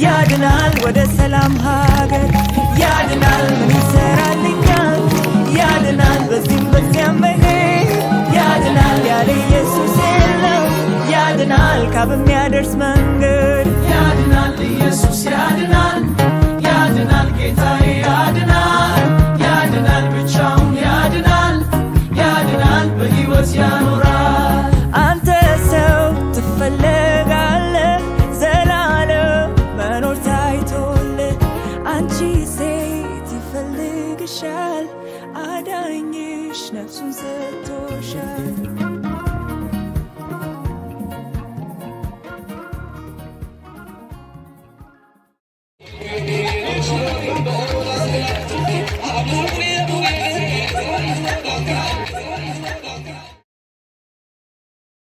ያድናል ወደ ሰላም ሀገር ያድናል ምን ይሰራልኛል ያድናል በዚህም በዚያም መሄድ ያድናል ያለ ኢየሱስ የለም ያድናል ካብ የሚያደርስ መንገድ ያድናል ኢየሱስ ያድናል